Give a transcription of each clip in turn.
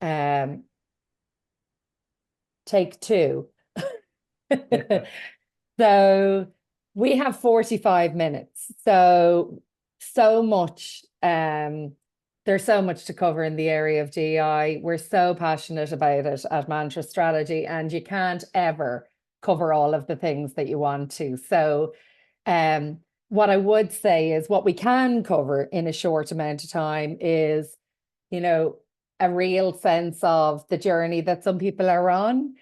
Um, take two. So we have 45 minutes. So much, there's so much to cover in the area of DEI. We're so passionate about it at Mantra Strategy, and you can't ever cover all of the things that you want to. So, what I would say is what we can cover in a short amount of time is, you know, a real sense of the journey that some people are on.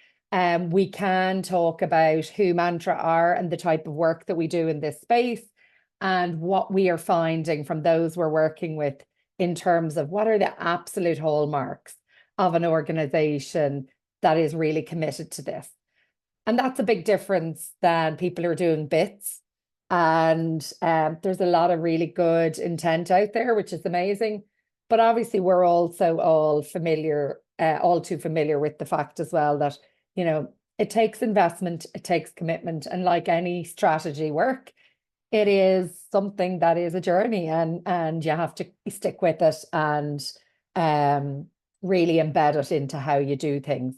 We can talk about who Mantra are and the type of work that we do in this space and what we are finding from those we're working with in terms of what are the absolute hallmarks of an organization that is really committed to this. And that's a big difference than people who are doing bits. And there's a lot of really good intent out there, which is amazing. But obviously, we're also all familiar, all too familiar with the fact as well that, it takes investment, it takes commitment. And like any strategy work, it is something that is a journey, and you have to stick with it and really embed it into how you do things.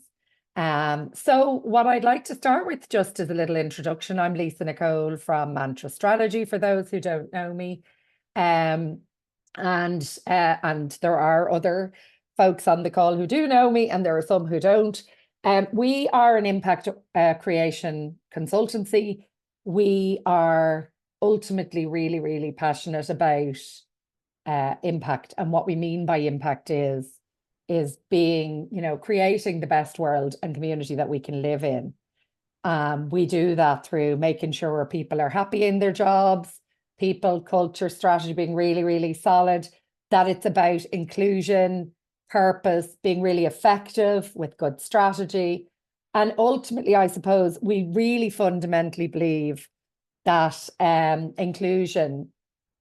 So what I'd like to start with, just as a little introduction, I'm Lisa Nicole from Mantra Strategy, for those who don't know me. And there are other folks on the call who do know me, and there are some who don't. We are an impact creation consultancy. We are ultimately really, really passionate about impact, and what we mean by impact is being, creating the best world and community that we can live in. We do that through making sure people are happy in their jobs, people, culture, strategy being really, really solid, that it's about inclusion, purpose, being really effective with good strategy. And ultimately, I suppose we really fundamentally believe that inclusion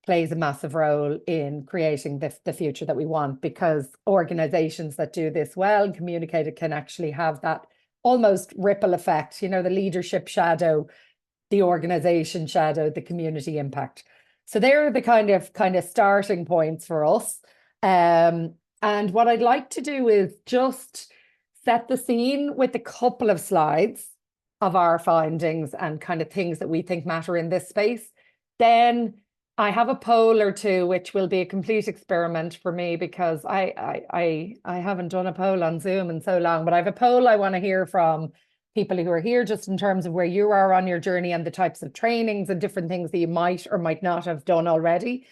plays a massive role in creating the future that we want, because organizations that do this well and communicate it can actually have that almost ripple effect, the leadership shadow, the organization shadow, the community impact. So they're the kind of starting points for us. And what I'd like to do is just set the scene with a couple of slides of our findings and kind of things that we think matter in this space. Then I have a poll or two, which will be a complete experiment for me, because I haven't done a poll on Zoom in so long, but I have a poll I want to hear from people who are here, just in terms of where you are on your journey and the types of trainings and different things that you might or might not have done already.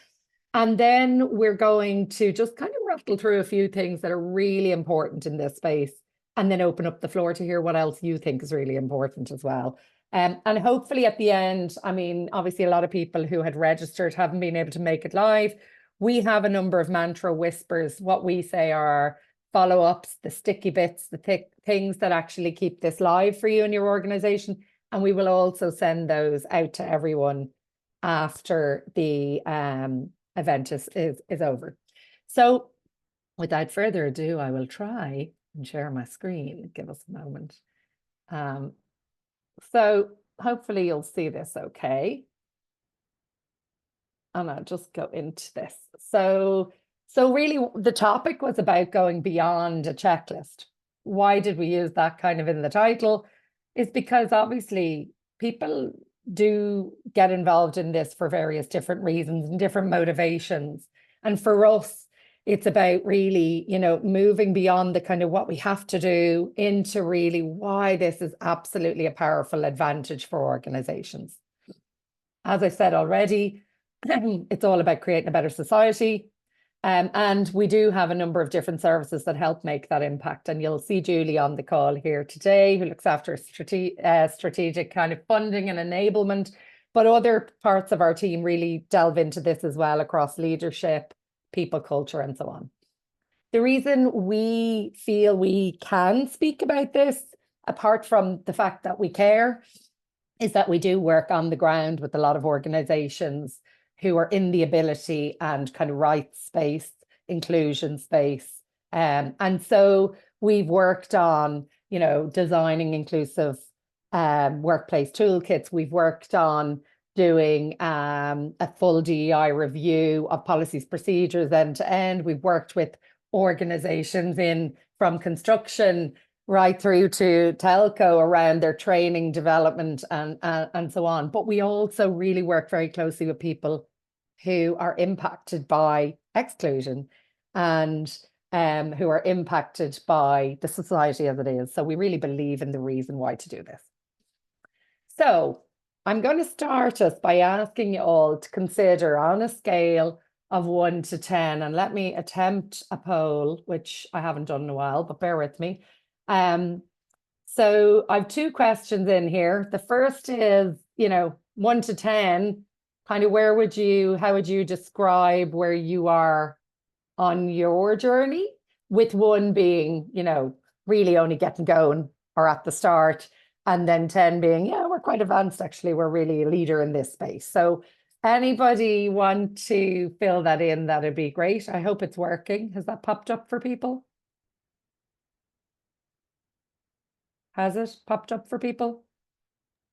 And then we're going to just kind of rattle through a few things that are really important in this space, and then open up the floor to hear what else you think is really important as well. And hopefully at the end, I mean, obviously a lot of people who had registered haven't been able to make it live. We have a number of mantra whispers, what we say are follow-ups, the sticky bits, the things that actually keep this live for you and your organization. And we will also send those out to everyone after the event is over. So without further ado, I will try and share my screen. Give us a moment. So hopefully you'll see this okay. And I'll just go into this. So really the topic was about going beyond a checklist. Why did we use that kind of in the title? Is because obviously people do get involved in this for various different reasons and different motivations. And for us, it's about really, moving beyond the kind of what we have to do into really why this is absolutely a powerful advantage for organizations. As I said already, it's all about creating a better society. And we do have a number of different services that help make that impact. And you'll see Julie on the call here today, who looks after strategic kind of funding and enablement. But other parts of our team really delve into this as well, across leadership, people, culture, and so on. The reason we feel we can speak about this, apart from the fact that we care, is that we do work on the ground with a lot of organizations who are in the ability and kind of rights space, inclusion space. And so we've worked on, designing inclusive workplace toolkits. We've worked on doing a full DEI review of policies, procedures end to end. We've worked with organizations in from construction right through to telco around their training development and so on. But we also really work very closely with people who are impacted by exclusion and who are impacted by the society as it is. So we really believe in the reason why to do this. So I'm going to start us by asking you all to consider on a scale of 1 to 10, and let me attempt a poll, which I haven't done in a while, but bear with me. So I've two questions in here. The first is, 1 to 10, kind of how would you describe where you are on your journey, with 1 being, really only getting going or at the start, and then 10 being, yeah, we're quite advanced, actually, we're really a leader in this space. So anybody want to fill that in? That'd be great. I hope it's working. Has that popped up for people? Has it popped up for people?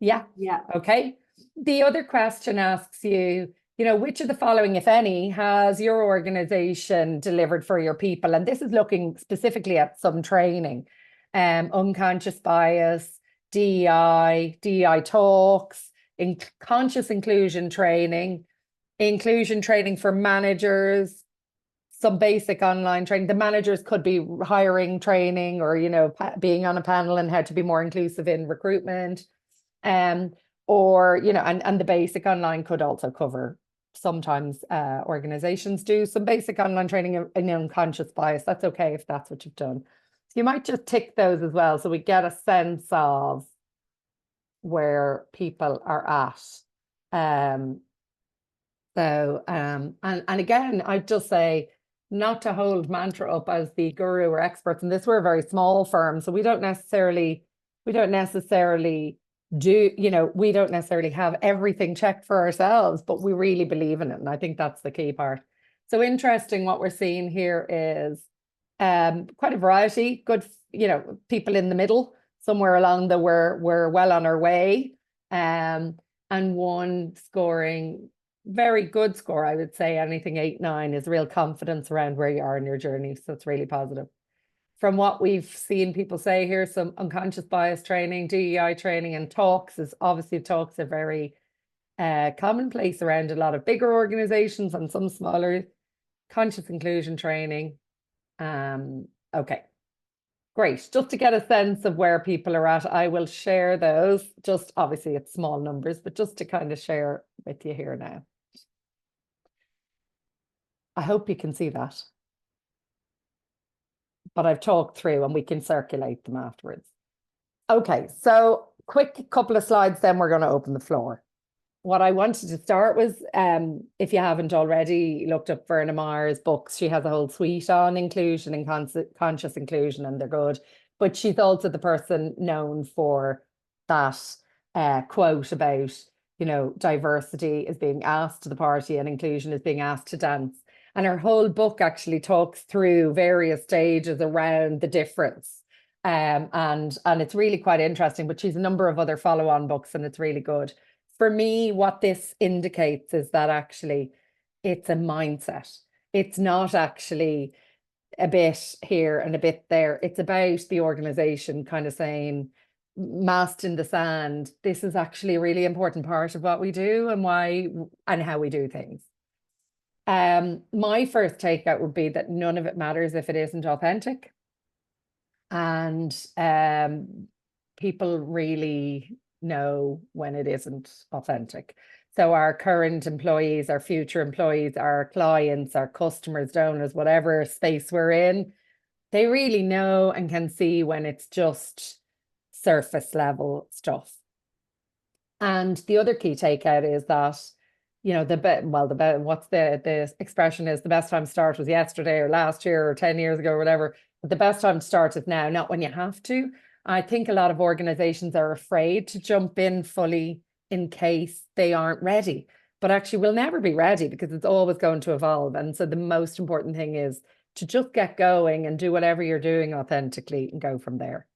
Yeah. Yeah. Okay. The other question asks you, which of the following, if any, has your organization delivered for your people? And this is looking specifically at some training, unconscious bias, DEI talks, conscious inclusion training for managers, some basic online training. The managers could be hiring training or, being on a panel and how to be more inclusive in recruitment. Or, and the basic online could also cover, sometimes organizations do some basic online training in unconscious bias. That's okay if that's what you've done. So you might just tick those as well, so we get a sense of where people are at. And again, I'd just say not to hold mantra up as the guru or experts. And this, we're a very small firm, so we don't necessarily have everything checked for ourselves, but we really believe in it. And I think that's the key part. So interesting, what we're seeing here is quite a variety, good, people in the middle, somewhere along the we're well on our way. And 1 scoring very good score, I would say. Anything 8, 9 is real confidence around where you are in your journey. So it's really positive. From what we've seen people say here, some unconscious bias training, DEI training, and talks talks are very commonplace around a lot of bigger organizations and some smaller. Conscious inclusion training. Okay, great. Just to get a sense of where people are at, I will share those. Just obviously it's small numbers, but just to kind of share with you here now. I hope you can see that. But I've talked through and we can circulate them afterwards. Okay, so quick couple of slides, then we're going to open the floor. What I wanted to start was, if you haven't already looked up Verna Maher's books, she has a whole suite on inclusion and conscious inclusion, and they're good. But she's also the person known for that quote about, diversity is being asked to the party and inclusion is being asked to dance. And her whole book actually talks through various stages around the difference. And it's really quite interesting, but she's a number of other follow-on books and it's really good. For me, what this indicates is that actually it's a mindset. It's not actually a bit here and a bit there. It's about the organization kind of saying, mast in the sand, this is actually a really important part of what we do and why and how we do things. My first takeout would be that none of it matters if it isn't authentic. And people really know when it isn't authentic. So our current employees, our future employees, our clients, our customers, donors, whatever space we're in, they really know and can see when it's just surface level stuff. And the other key takeout is that, what's the expression is, the best time to start was yesterday or last year or 10 years ago or whatever, but the best time to start is now, not when you have to. I think a lot of organizations are afraid to jump in fully in case they aren't ready, but actually we'll never be ready because it's always going to evolve. And so the most important thing is to just get going and do whatever you're doing authentically and go from there.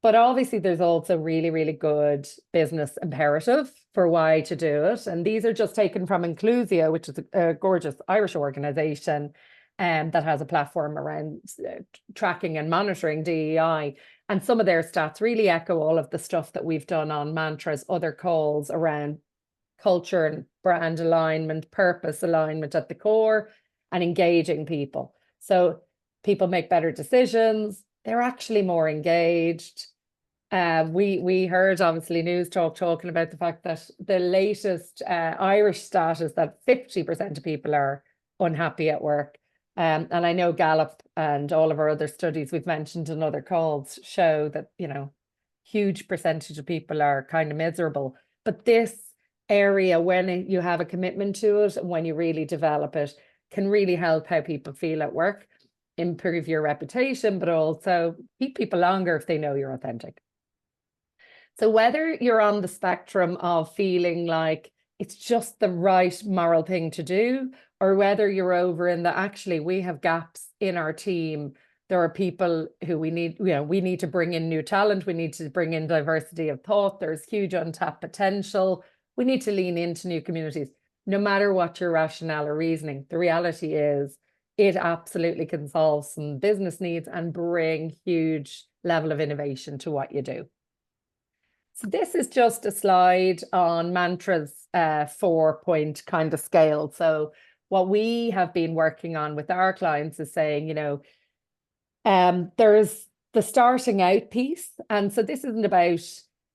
But obviously there's also really, really good business imperative for why to do it. And these are just taken from Inclusio, which is a gorgeous Irish organization. that has a platform around tracking and monitoring DEI. And some of their stats really echo all of the stuff that we've done on Mantra's other calls around culture and brand alignment, purpose alignment at the core, and engaging people. So people make better decisions. They're actually more engaged. We heard obviously News Talk talking about the fact that the latest Irish stat is that 50% of people are unhappy at work. And I know Gallup and all of our other studies we've mentioned in other calls show that, huge percentage of people are kind of miserable. But this area, when you have a commitment to it and when you really develop it, can really help how people feel at work, improve your reputation, but also keep people longer if they know you're authentic. So whether you're on the spectrum of feeling like it's just the right moral thing to do, or whether you're over in the actually we have gaps in our team, there are people who we need to bring in new talent, we need to bring in diversity of thought, there's huge untapped potential, we need to lean into new communities. No matter what your rationale or reasoning, the reality is it absolutely can solve some business needs and bring huge level of innovation to what you do. So this is just a slide on Mantra's 4-point kind of scale. So what we have been working on with our clients is saying, there's the starting out piece. And so this isn't about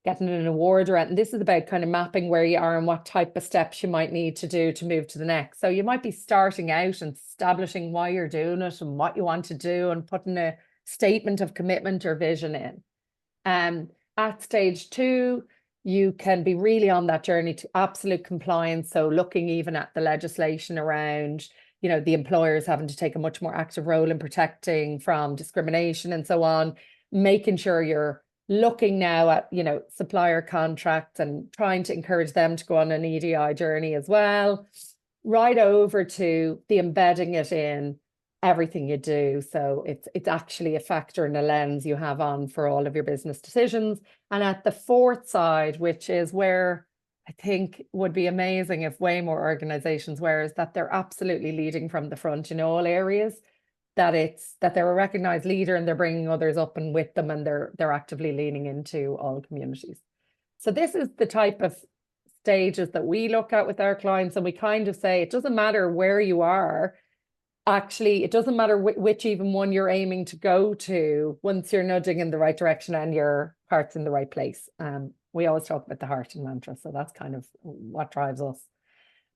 getting an award or anything. This is about kind of mapping where you are and what type of steps you might need to do to move to the next. So you might be starting out and establishing why you're doing it and what you want to do and putting a statement of commitment or vision in. At stage 2, you can be really on that journey to absolute compliance. So looking even at the legislation around, the employers having to take a much more active role in protecting from discrimination and so on, making sure you're looking now at, supplier contracts and trying to encourage them to go on an EDI journey as well, right over to the embedding it in everything you do. So it's actually a factor and a lens you have on for all of your business decisions. And at the 4th side, which is where I think would be amazing if way more organizations were, is that they're absolutely leading from the front in all areas, that they're a recognized leader and they're bringing others up and with them, and they're actively leaning into all communities. So this is the type of stages that we look at with our clients, and we kind of say it doesn't matter where you are. Actually, it doesn't matter which even one you're aiming to go to once you're nudging in the right direction and your heart's in the right place. We always talk about the heart in Mantra, so that's kind of what drives us.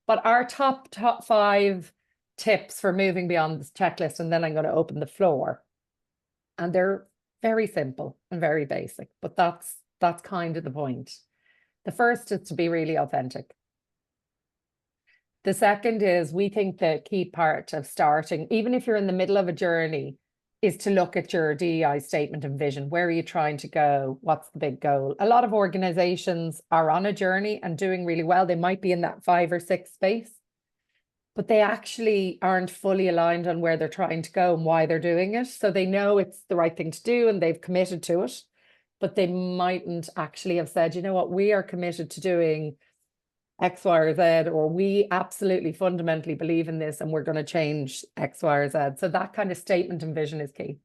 But our top 5 tips for moving beyond this checklist, and then I'm going to open the floor. And they're very simple and very basic, but that's kind of the point. The first is to be really authentic. The second is, we think the key part of starting, even if you're in the middle of a journey, is to look at your DEI statement and vision. Where are you trying to go? What's the big goal? A lot of organizations are on a journey and doing really well. They might be in that 5 or 6 space, but they actually aren't fully aligned on where they're trying to go and why they're doing it. So they know it's the right thing to do and they've committed to it, but they mightn't actually have said, you know what, we are committed to doing X, Y, or Z, or we absolutely fundamentally believe in this and we're going to change X, Y, or Z. So that kind of statement and vision is key.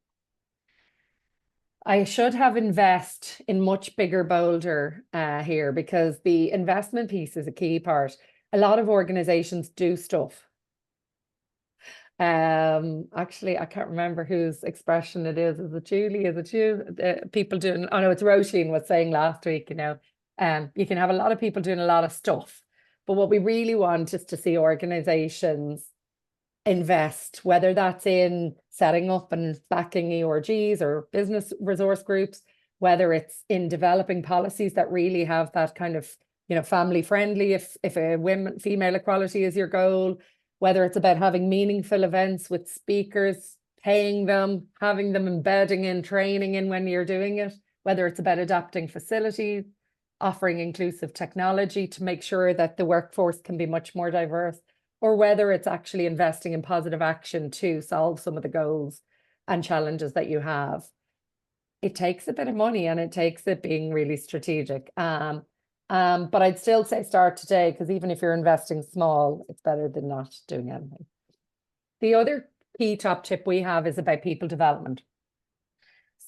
I should have invest in much bigger, bolder here, because the investment piece is a key part. A lot of organizations do stuff. Actually, I can't remember whose expression it is. Is it Julie? Is it you? People doing, oh no, it's Roisin was saying last week, you can have a lot of people doing a lot of stuff, but what we really want is to see organizations invest, whether that's in setting up and backing ERGs or business resource groups, whether it's in developing policies that really have that kind of, family friendly, if a female equality is your goal, whether it's about having meaningful events with speakers, paying them, having them embedding in training in when you're doing it, whether it's about adapting facilities, offering inclusive technology to make sure that the workforce can be much more diverse, or whether it's actually investing in positive action to solve some of the goals and challenges that you have. It takes a bit of money and it takes it being really strategic. But I'd still say start today, because even if you're investing small, it's better than not doing anything. The other key top tip we have is about people development.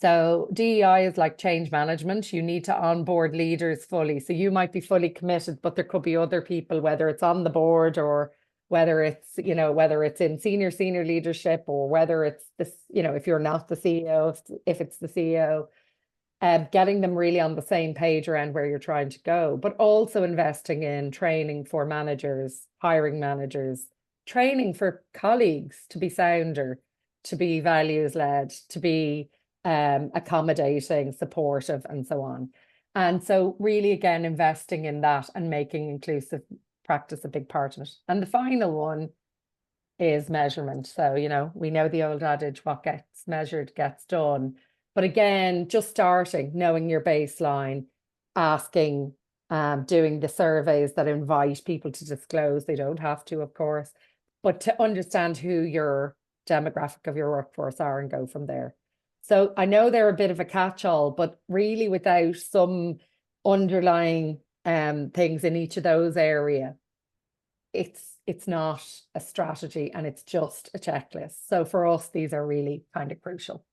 So DEI is like change management. You need to onboard leaders fully. So you might be fully committed, but there could be other people, whether it's on the board or whether it's, whether it's in senior leadership, or whether it's this, if you're not the CEO, if it's the CEO, getting them really on the same page around where you're trying to go, but also investing in training for managers, hiring managers, training for colleagues to be sounder, to be values led, to be accommodating, supportive, and so on. And so really, again, investing in that and making inclusive practice a big part of it. And the final one is measurement. So, we know the old adage, what gets measured gets done. But again, just starting, knowing your baseline, asking, doing the surveys that invite people to disclose. They don't have to, of course, but to understand who your demographic of your workforce are and go from there. So I know they're a bit of a catch-all, but really without some underlying things in each of those areas, it's not a strategy, and it's just a checklist. So for us, these are really kind of crucial.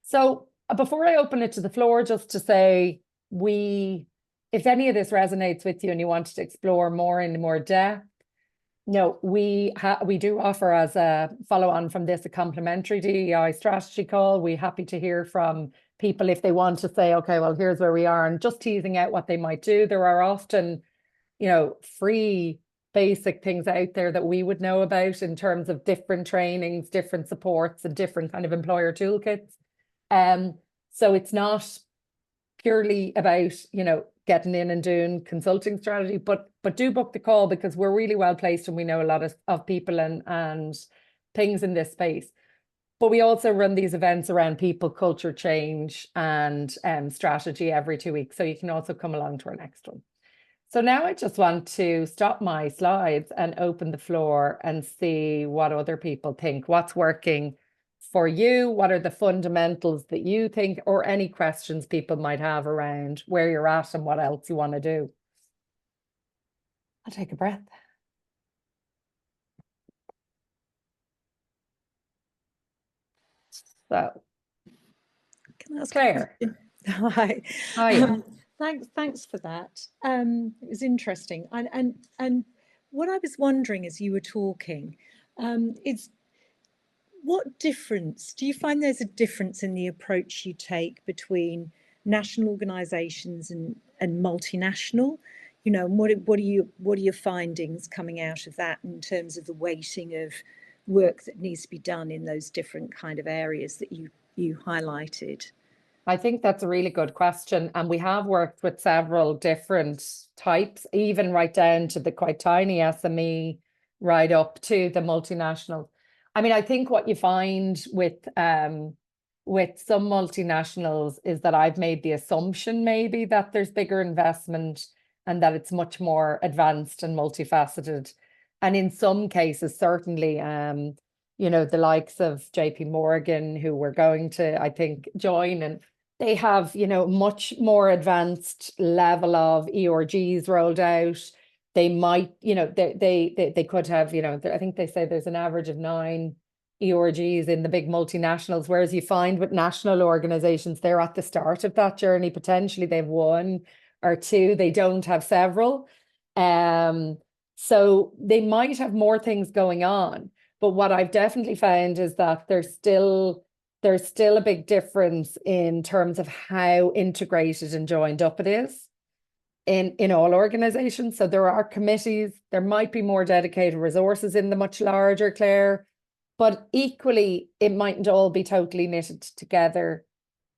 So before I open it to the floor, just to say, if any of this resonates with you and you wanted to explore more in more depth, we do offer, as a follow-on from this, a complimentary DEI strategy call. We're happy to hear from people if they want to say, okay, well, here's where we are, and just teasing out what they might do. There are often, free basic things out there that we would know about in terms of different trainings, different supports, and different kind of employer toolkits. So it's not purely about, getting in and doing consulting strategy, but do book the call, because we're really well placed and we know a lot of people and things in this space. But we also run these events around people, culture change, and strategy every 2 weeks. So you can also come along to our next one. So now I just want to stop my slides and open the floor and see what other people think, what's working for you, what are the fundamentals that you think, or any questions people might have around where you're at and what else you want to do. I'll take a breath. So, can I ask Claire? Hi. Hi. Thanks for that. It was interesting. And what I was wondering as you were talking is, what difference do you find there's a difference in the approach you take between national organisations and multinational? And what are your findings coming out of that in terms of the weighting of work that needs to be done in those different kind of areas that you highlighted? I think that's a really good question. And we have worked with several different types, even right down to the quite tiny SME, right up to the multinational. I mean, I think what you find with some multinationals is that I've made the assumption maybe that there's bigger investment and that it's much more advanced and multifaceted. And in some cases, certainly, the likes of JP Morgan, who we're going to, I think, join, and they have, much more advanced level of ERGs rolled out. They might, they could have, I think they say there's an average of 9 ERGs in the big multinationals, whereas you find with national organizations, they're at the start of that journey. Potentially they've 1 or 2, they don't have several. So they might have more things going on. But what I've definitely found is that there's still a big difference in terms of how integrated and joined up it is in all organizations. So there are committees, there might be more dedicated resources in the much larger, Claire, but equally, it mightn't all be totally knitted together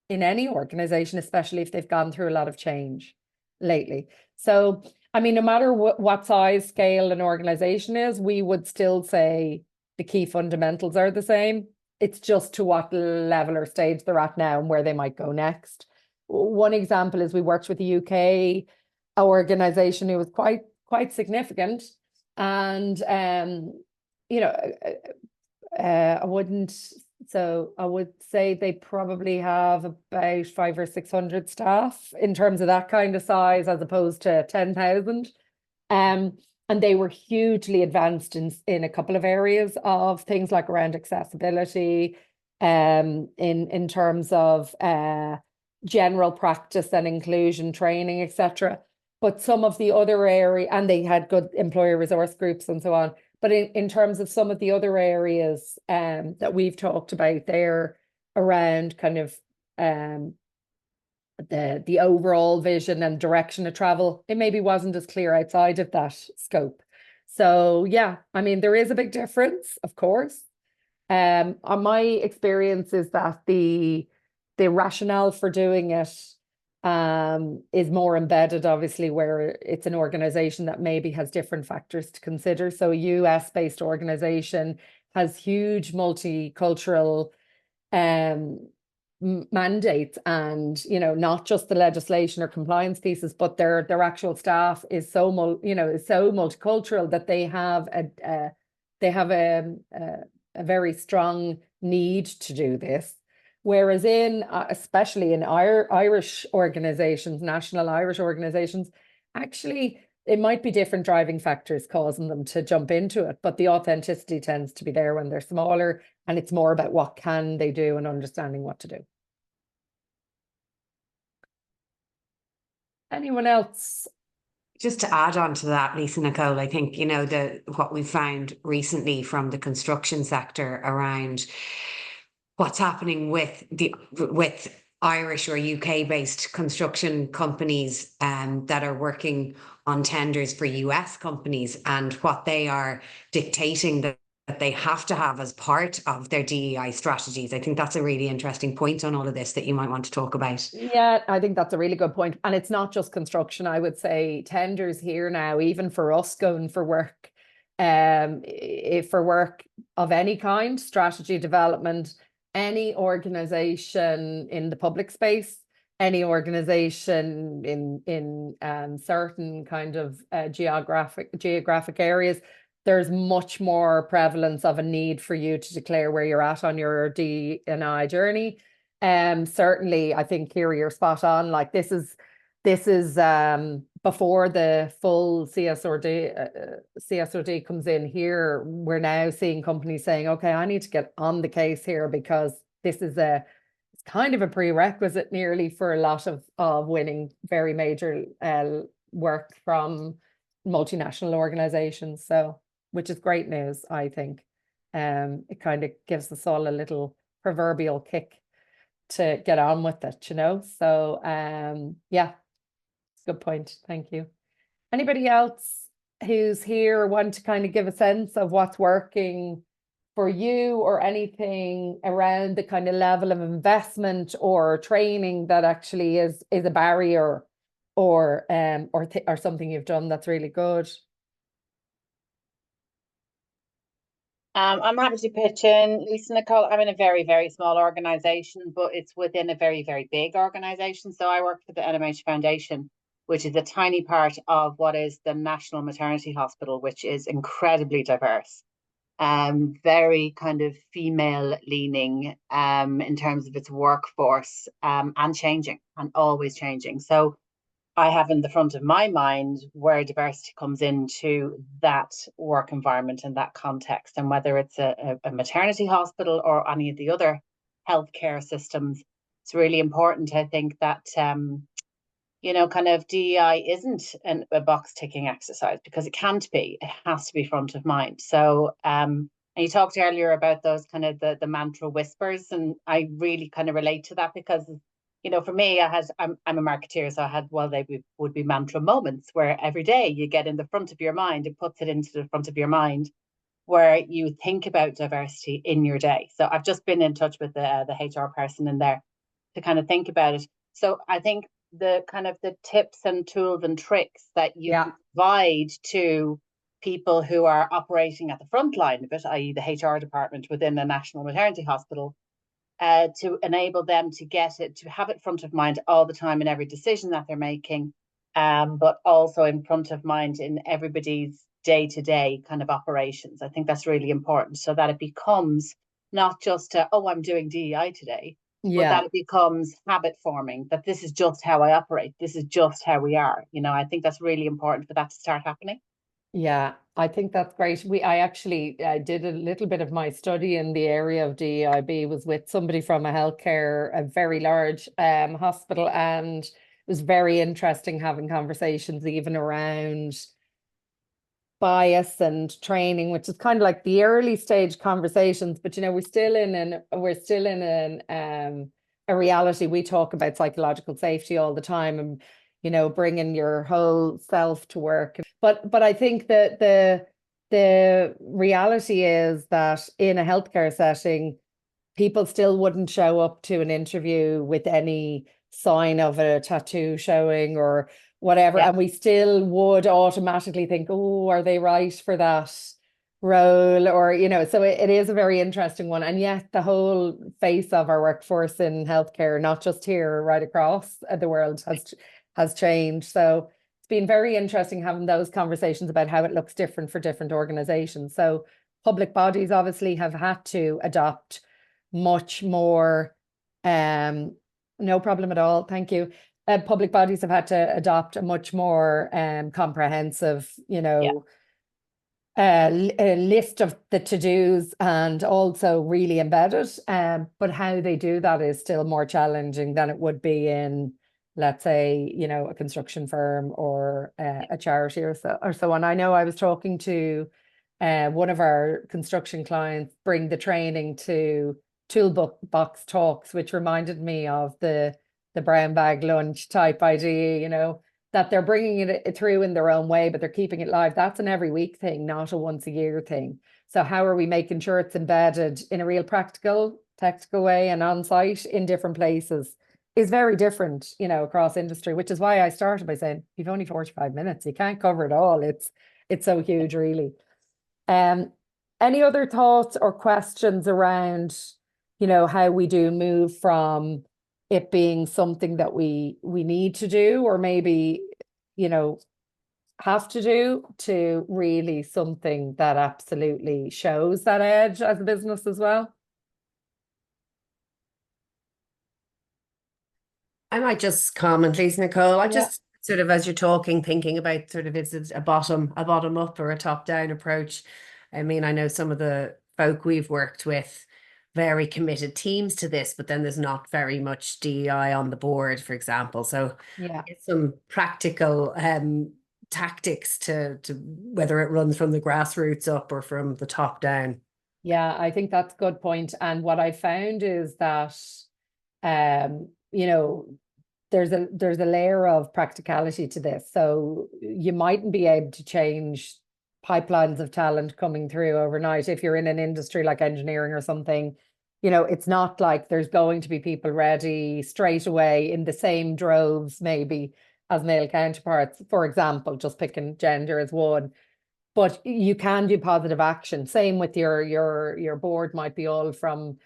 in any organization, especially if they've gone through a lot of change lately. So, I mean, no matter what size, scale an organization is, we would still say the key fundamentals are the same. It's just to what level or stage they're at now and where they might go next. One example is we worked with the UK organization who was quite significant, and I would say they probably have about 500 or 600 staff in terms of that kind of size, as opposed to 10,000. And they were hugely advanced in a couple of areas of things like around accessibility, in terms of general practice and inclusion training, etc. But some of the other area, and they had good employer resource groups and so on. But in terms of some of the other areas that we've talked about there around kind of the overall vision and direction of travel, it maybe wasn't as clear outside of that scope. So yeah, I mean, there is a big difference, of course. On my experience is that the rationale for doing it is more embedded, obviously, where it's an organization that maybe has different factors to consider. So a US-based organization has huge multicultural mandates, and not just the legislation or compliance pieces, but their actual staff is so multicultural that they have a very strong need to do this. Whereas especially in Irish organizations, national Irish organizations, actually it might be different driving factors causing them to jump into it, but the authenticity tends to be there when they're smaller, and it's more about what can they do and understanding what to do. Anyone else? Just to add on to that, Lisa Nicole, I think, what we found recently from the construction sector around what's happening with Irish or UK based construction companies that are working on tenders for US companies, and what they are dictating that they have to have as part of their DEI strategies. I think that's a really interesting point on all of this that you might want to talk about. Yeah, I think that's a really good point. And it's not just construction. I would say tenders here now, even for us going for work, if for work of any kind, strategy development, any organization in the public space, any organization in certain kind of geographic areas, there's much more prevalence of a need for you to declare where you're at on your D&I journey. Certainly, I think here you're spot on. Like this is before the full CSRD comes in here. We're now seeing companies saying, okay, I need to get on the case here, because this is it's kind of a prerequisite nearly for a lot of winning very major work from multinational organizations. So, which is great news, I think. It kind of gives us all a little proverbial kick to get on with it, So yeah, good point. Thank you. Anybody else who's here want to kind of give a sense of what's working for you, or anything around the kind of level of investment or training that actually is a barrier, or something you've done that's really good? I'm happy to pitch in, Lisa Nicole. I'm in a very, very small organization, but it's within a very, very big organization. So I work for the NMH Foundation, which is a tiny part of what is the National Maternity Hospital, which is incredibly diverse. Very kind of female leaning in terms of its workforce, and changing, and always changing. So I have in the front of my mind where diversity comes into that work environment and that context, and whether it's a maternity hospital or any of the other healthcare systems. It's really important, I think, that kind of DEI isn't a box ticking exercise, because it can't be. It has to be front of mind. So and you talked earlier about those kind of the mantra whispers, and I really kind of relate to that, because for me, I'm a marketeer, so I had, would be mantra moments where every day you get in the front of your mind, it puts it into the front of your mind, where you think about diversity in your day. So I've just been in touch with the HR person in there to kind of think about it. So I think the kind of the tips and tools and tricks that you provide to people who are operating at the front line of it, i.e. the HR department within a national maternity hospital, to enable them to get it, to have it front of mind all the time in every decision that they're making, but also in front of mind in everybody's day-to-day kind of operations. I think that's really important, so that it becomes not just I'm doing DEI today, but that it becomes habit forming, that this is just how I operate, this is just how we are. I think that's really important for that to start happening. Yeah, I think that's great. I actually did a little bit of my study in the area of DEIB, was with somebody from a very large hospital, and it was very interesting having conversations even around bias and training, which is kind of like the early stage conversations. But we're still in a reality. We talk about psychological safety all the time, and bringing your whole self to work. But I think that the reality is that in a healthcare setting, people still wouldn't show up to an interview with any sign of a tattoo showing or whatever. Yeah. And we still would automatically think, oh, are they right for that role? Or, so it is a very interesting one. And yet the whole face of our workforce in healthcare, not just here, right across the world, has changed. So it's been very interesting having those conversations about how it looks different for different organizations. So public bodies obviously have had to adopt much more, no problem at all, thank you. Public bodies have had to adopt a much more comprehensive, Yeah. list of the to-dos, and also really embedded. But how they do that is still more challenging than it would be in, let's say, a construction firm or a charity or so on. I know I was talking to one of our construction clients bring the training to toolbox talks, which reminded me of the brown bag lunch type idea, that they're bringing it through in their own way, but they're keeping it live. That's an every week thing, not a once a year thing. So how are we making sure it's embedded in a real practical, tactical way and on site in different places is very different, across industry, which is why I started by saying, you've only 45 minutes. You can't cover it all. It's so huge, really. Um, any other thoughts or questions around, how we do move from it being something that we need to do, or maybe, have to do, to really something that absolutely shows that edge as a business as well? I might just comment, Lisa Nicole. I Yeah. just sort of, as you're talking, thinking about sort of, is it a bottom up or a top down approach? I mean, I know some of the folk we've worked with, very committed teams to this, but then there's not very much DEI on the board, for example. So Yeah. it's some practical tactics to whether it runs from the grassroots up or from the top down. Yeah, I think that's a good point. And what I found is that, there's a layer of practicality to this. So you mightn't be able to change pipelines of talent coming through overnight. If you're in an industry like engineering or something, it's not like there's going to be people ready straight away in the same droves, maybe, as male counterparts, for example, just picking gender as one. But you can do positive action. Same with your board might be all from,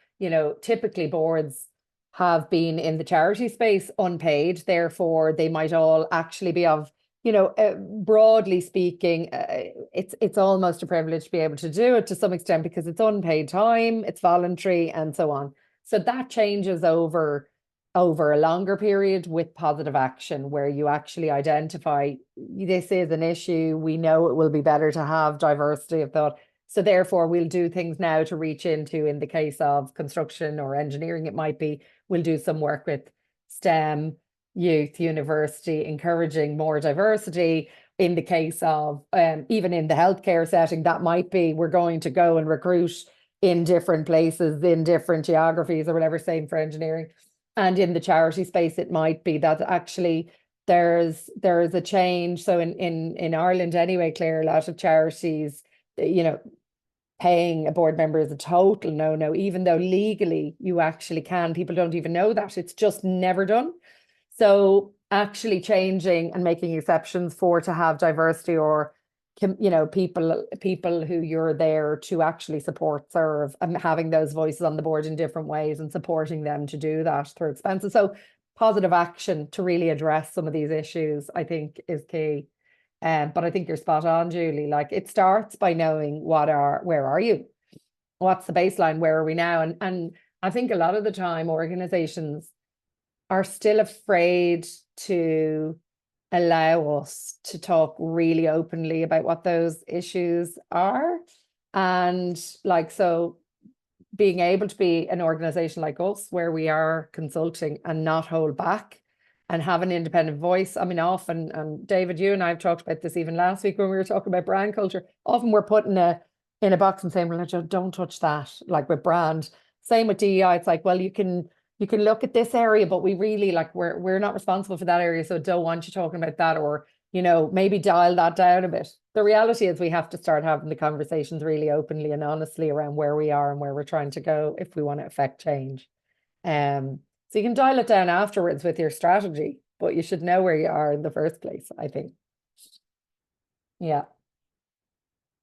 typically boards have been in the charity space unpaid. Therefore, they might all actually be of, broadly speaking, it's almost a privilege to be able to do it to some extent because it's unpaid time, it's voluntary, and so on. So that changes over a longer period with positive action, where you actually identify this is an issue. We know it will be better to have diversity of thought. So therefore, we'll do things now to reach into, in the case of construction or engineering, it might be, we'll do some work with STEM, youth, university, encouraging more diversity. In the case of, even in the healthcare setting, that might be, we're going to go and recruit in different places, in different geographies or whatever, same for engineering. And in the charity space, it might be that actually there's a change. So in Ireland anyway, Claire, a lot of charities, paying a board member is a total no-no, even though legally you actually can. People don't even know that. It's just never done. So actually changing and making exceptions to have diversity, or people who you're there to actually support, serve, and having those voices on the board in different ways and supporting them to do that through expenses. So positive action to really address some of these issues, I think, is key. But I think you're spot on, Julie. Like, it starts by knowing where are you? What's the baseline? Where are we now? And I think a lot of the time organizations are still afraid to allow us to talk really openly about what those issues are. And like, so being able to be an organization like us, where we are consulting and not hold back and have an independent voice. I mean, often, and David, you and I have talked about this even last week when we were talking about brand culture, often we're putting in a box and saying, well, don't touch that, like with brand. Same with DEI. It's like, well, you can look at this area, but we really, like, we're not responsible for that area, so don't want you talking about that, or, you know, maybe dial that down a bit. The reality is we have to start having the conversations really openly and honestly around where we are and where we're trying to go if we want to affect change. So you can dial it down afterwards with your strategy, but you should know where you are in the first place, I think. Yeah.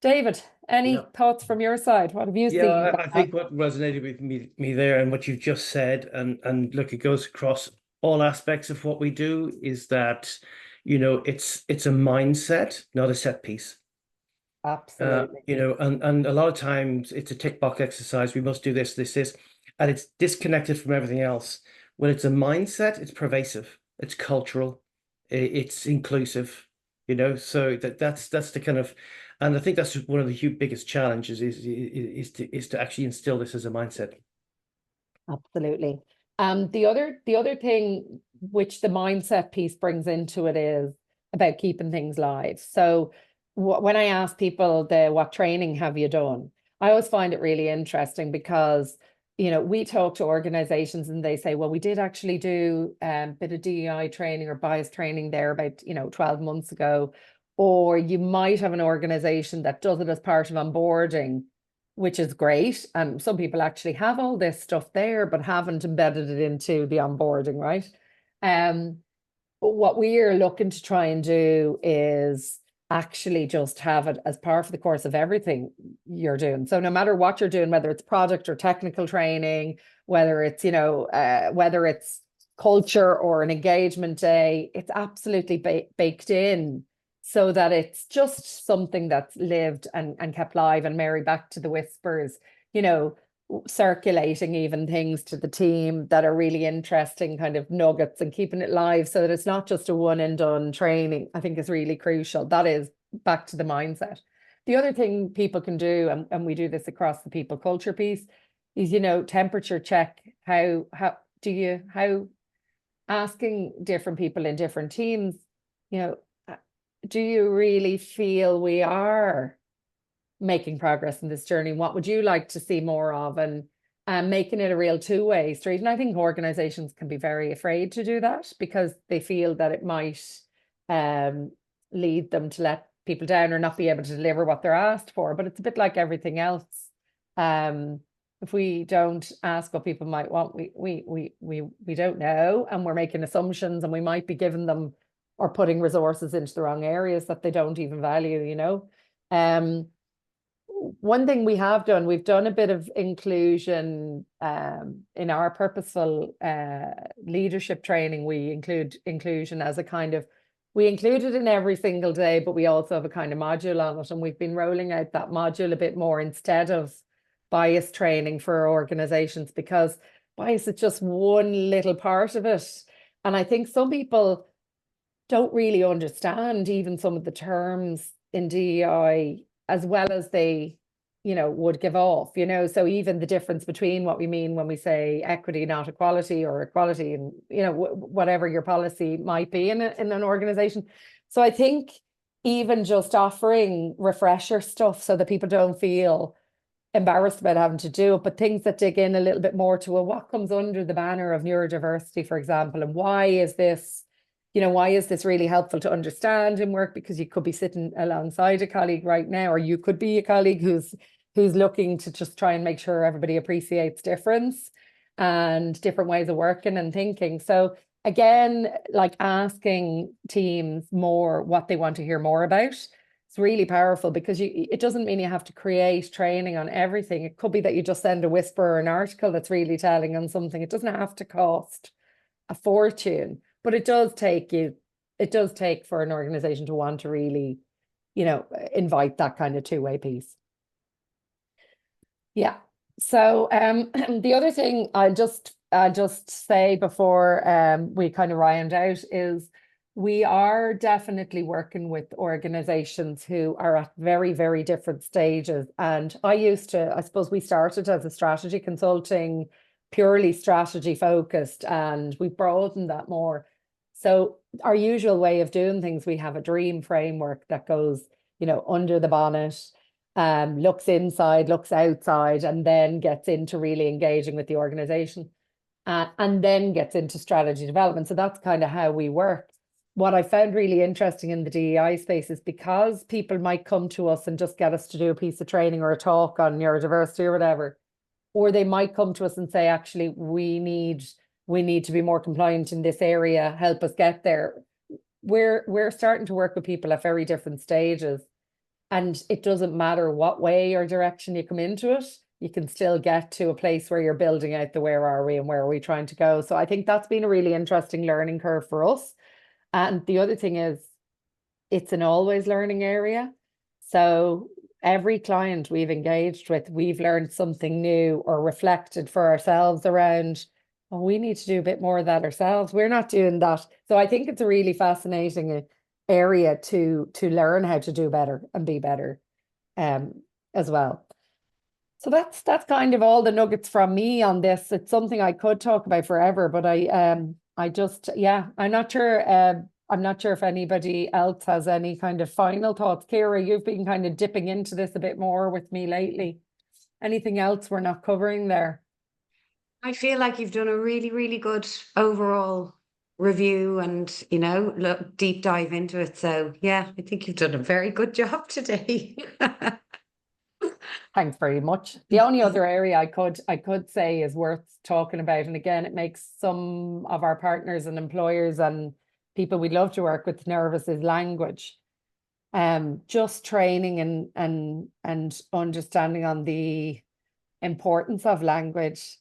David, any thoughts from your side? What have you seen? I think what resonated with me there, and what you've just said, and look, it goes across all aspects of what we do, is that, you know, it's a mindset, not a set piece. Absolutely. You know, and a lot of times it's a tick box exercise. We must do this, and it's disconnected from everything else. When it's a mindset, it's pervasive, it's cultural, it's inclusive, you know. So that's the kind of, and I think that's one of the biggest challenges is to actually instill this as a mindset. Absolutely. The other thing which the mindset piece brings into it is about keeping things live. So when I ask people what training have you done, I always find it really interesting because, you know, we talk to organizations and they say, well, we did actually do a bit of DEI training or bias training there about, 12 months ago. Or you might have an organization that does it as part of onboarding, which is great. And some people actually have all this stuff there, but haven't embedded it into the onboarding, right? But what we are looking to try and do is actually just have it as part of the course of everything you're doing. So no matter what you're doing, whether it's product or technical training, whether it's, whether it's culture or an engagement day, it's absolutely baked in so that it's just something that's lived and kept live. And Mary, back to the whispers, circulating even things to the team that are really interesting kind of nuggets and keeping it live so that it's not just a one and done training, I think is really crucial. That is back to the mindset. The other thing people can do, and we do this across the people culture piece, is, temperature check. How asking different people in different teams, do you really feel we are making progress in this journey? What would you like to see more of? And making it a real two-way street. And I think organizations can be very afraid to do that because they feel that it might lead them to let people down or not be able to deliver what they're asked for. But it's a bit like everything else. If we don't ask what people might want, we don't know, and we're making assumptions, and we might be giving them or putting resources into the wrong areas that they don't even value, One thing we have done, we've done a bit of inclusion in our purposeful leadership training. We include inclusion as we include it in every single day, but we also have a kind of module on it. And we've been rolling out that module a bit more instead of bias training for organizations, because bias is just one little part of it. And I think some people don't really understand even some of the terms in DEI as well as they, would give off, so even the difference between what we mean when we say equity, not equality, or equality, and, whatever your policy might be in an organization. So I think even just offering refresher stuff so that people don't feel embarrassed about having to do it, but things that dig in a little bit more to what comes under the banner of neurodiversity, for example, and why is this really helpful to understand in work? Because you could be sitting alongside a colleague right now, or you could be a colleague who's looking to just try and make sure everybody appreciates difference and different ways of working and thinking. So again, like asking teams more what they want to hear more about. It's really powerful because it doesn't mean you have to create training on everything. It could be that you just send a whisper or an article that's really telling on something. It doesn't have to cost a fortune. But it does take for an organization to want to really, invite that kind of two-way piece. Yeah. So the other thing I'll just say before we kind of round out is we are definitely working with organizations who are at very, very different stages. And I suppose we started as a strategy consulting, purely strategy focused, and we broadened that more. So our usual way of doing things, we have a dream framework that goes, under the bonnet, looks inside, looks outside, and then gets into really engaging with the organization, and then gets into strategy development. So that's kind of how we work. What I found really interesting in the DEI space is because people might come to us and just get us to do a piece of training or a talk on neurodiversity or whatever, or they might come to us and say, actually, we need to be more compliant in this area, help us get there. We're starting to work with people at very different stages, and it doesn't matter what way or direction you come into it, you can still get to a place where you're building out the where are we and where are we trying to go. So I think that's been a really interesting learning curve for us. And the other thing is, it's an always learning area. So every client we've engaged with, we've learned something new or reflected for ourselves around, oh, we need to do a bit more of that ourselves. We're not doing that. So I think it's a really fascinating area to learn how to do better and be better as well. So that's kind of all the nuggets from me on this. It's something I could talk about forever, but I just, I'm not sure. I'm not sure if anybody else has any kind of final thoughts. Ciara, you've been kind of dipping into this a bit more with me lately. Anything else we're not covering there? I feel like you've done a really, really good overall review and, look, deep dive into it. So yeah, I think you've done a very good job today. Thanks very much. The only other area I could say is worth talking about, and again, it makes some of our partners and employers and people we'd love to work with nervous, is language. Just training and understanding on the importance of language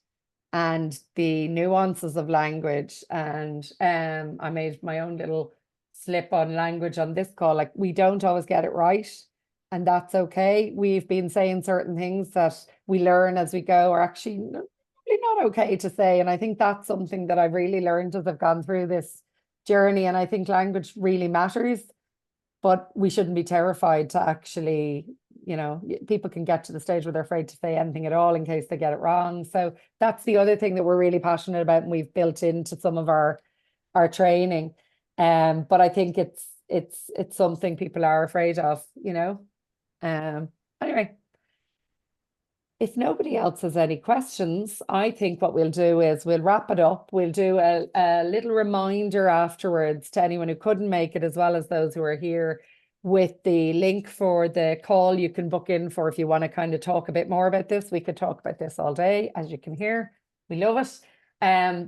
and the nuances of language. And I made my own little slip on language on this call. Like, we don't always get it right, and that's okay. We've been saying certain things that we learn as we go are actually really not okay to say. And I think that's something that I've really learned as I've gone through this journey. And I think language really matters, but we shouldn't be terrified to actually, people can get to the stage where they're afraid to say anything at all in case they get it wrong. So that's the other thing that we're really passionate about, and we've built into some of our training. But I think it's something people are afraid of, anyway. If nobody else has any questions, I think what we'll do is we'll wrap it up. We'll do a little reminder afterwards to anyone who couldn't make it, as well as those who are here, with the link for the call you can book in for if you want to kind of talk a bit more about this. We could talk about this all day, as you can hear. We love it.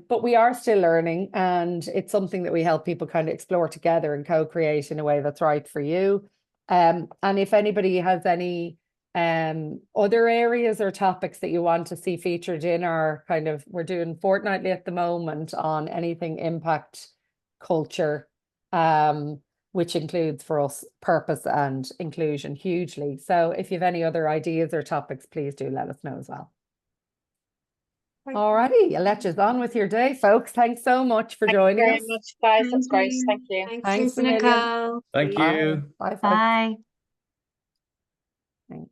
But we are still learning, and it's something that we help people kind of explore together and co-create in a way that's right for you. And if anybody has any other areas or topics that you want to see featured in our we're doing fortnightly at the moment on anything impact culture, which includes for us purpose and inclusion hugely. So if you have any other ideas or topics, please do let us know as well. All righty, I'll let you on with your day, folks. Thanks so much for joining us. Thank you very much, guys. That's great. Thank you. Thanks, a million. Nicole. Thank you. Bye, folks. Bye. Thanks.